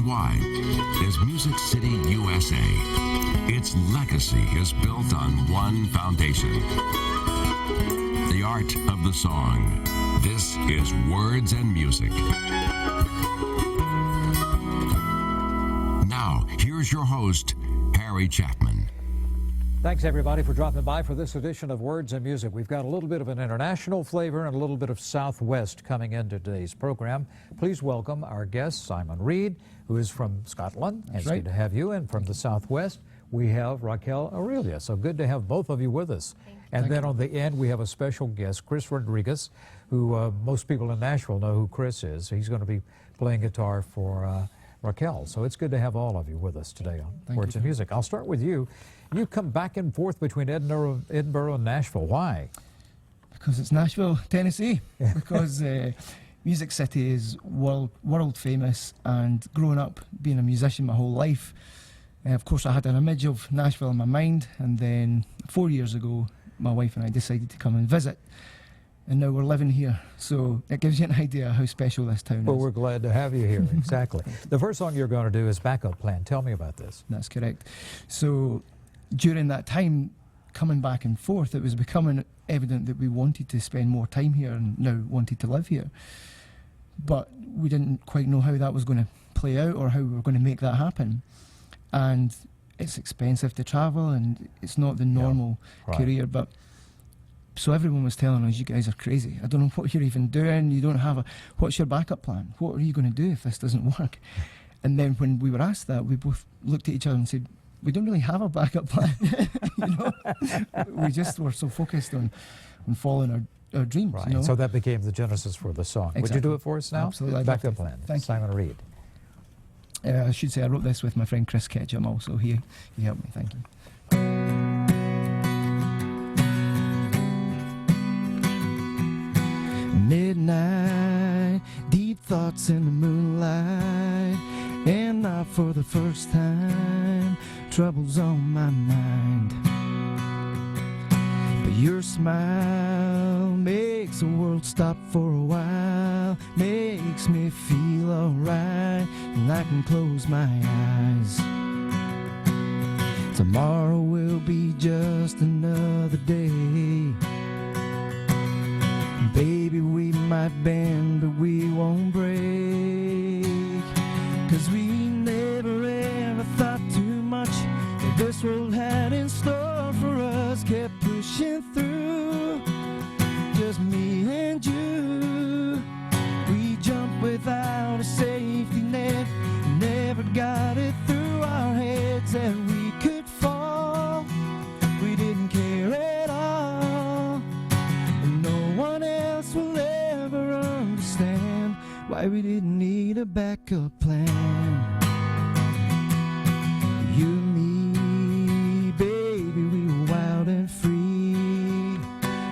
worldwide is Music City, USA. Its legacy is built on one foundation: the art of the song. This is Words and Music. Now, here's your host, Harry Chapman. Thanks, everybody, for dropping by for this edition of Words and Music. We've got a little bit of an international flavor and a little bit of Southwest coming into today's program. Please welcome our guest, Simon Reid, who is from Scotland. It's good to have you. And from the Southwest, we have Raquel Aurelia. So good to have both of you with us. And then on the end, we have a special guest, Chris Rodriguez, who most people in Nashville know who Chris is. He's going to be playing guitar for Raquel. So it's good to have all of you with us today on Words and Music. I'll start with you. You come back and forth between Edinburgh and Nashville. Why? Because it's Nashville, Tennessee. Because Music City is world famous, and growing up being a musician my whole life, of course I had an image of Nashville in my mind, and then 4 years ago my wife and I decided to come and visit, and now we're living here. So it gives you an idea how special this town is. Well, we're glad to have you here, exactly. The first song you're going to do is Backup Plan. Tell me about this. That's correct. So during that time, coming back and forth, it was becoming evident that we wanted to spend more time here and now wanted to live here. But we didn't quite know how that was going to play out or how we were going to make that happen. And it's expensive to travel, and it's not the normal career. But so everyone was telling us, you guys are crazy. I don't know what you're even doing. You don't have a, what's your backup plan? What are you going to do if this doesn't work? And then when we were asked that, we both looked at each other and said, we don't really have a backup plan. You know? We just were so focused on following our dreams. Right. You know? So that became the genesis for the song. Exactly. Would you do it for us now? Absolutely. Backup Plan. Thank you. Simon Reid. I should say I wrote this with my friend Chris Ketchum also. He helped me. Thank you. Midnight, deep thoughts in the moonlight, and not for the first time, trouble's on my mind. But your smile makes the world stop for a while, makes me feel alright, and I can close my eyes. Tomorrow will be just another day. Baby, we might bend, but we won't break. 'Cause we never ever thought too much that this world had in store for us. Kept pushing through, just me and you. We jumped without a safety net, never got it through our heads that we could fall. We didn't care at all, and no one else will ever understand why we didn't need a backup plan. You and me, baby, we were wild and free,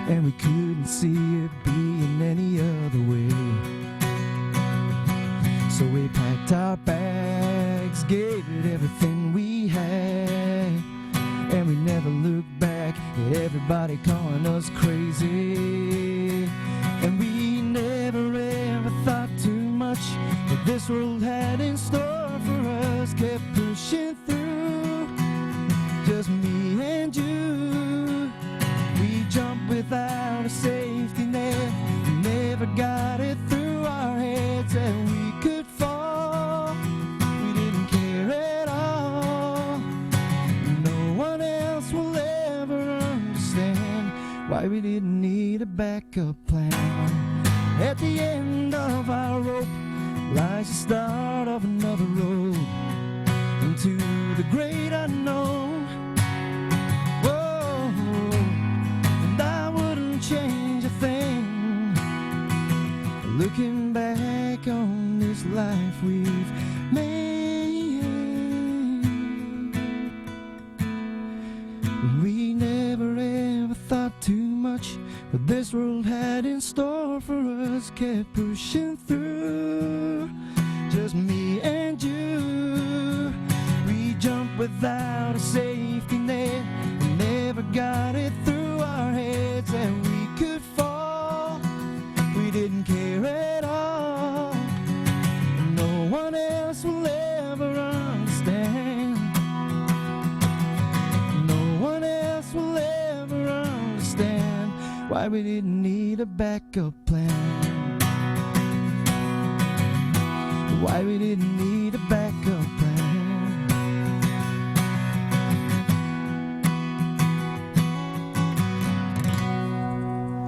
and we couldn't see it being any other way. So we packed our bags, gave it everything we had, and we never looked back at everybody calling us crazy. And we never ever thought too much that this world had in store for us. Kept pushing through, just me and you. We jumped without a safety net, never got it through our heads that we could fall. We didn't care at all. No one else will ever understand why we didn't need a backup plan. At the end of our rope lies the start of another road into the great unknown. Whoa, and I wouldn't change a thing. Looking back on this life we've made, we never ever thought too much what this world had in store for us. Kept pushing through, just me and you. We jumped without a safety net, and never got it through our heads that we could fall. We didn't care at all, no one else will ever why we didn't need a backup plan. Why we didn't need a backup plan.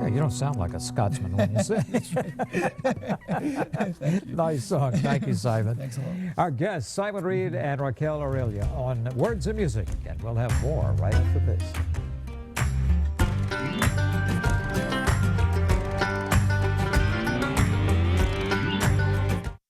Yeah, you don't sound like a Scotsman when you sing. Nice song. Thank you, Simon. Thanks a lot. Our guests, Simon Reid and Raquel Aurelia on Words and Music. And we'll have more right after this.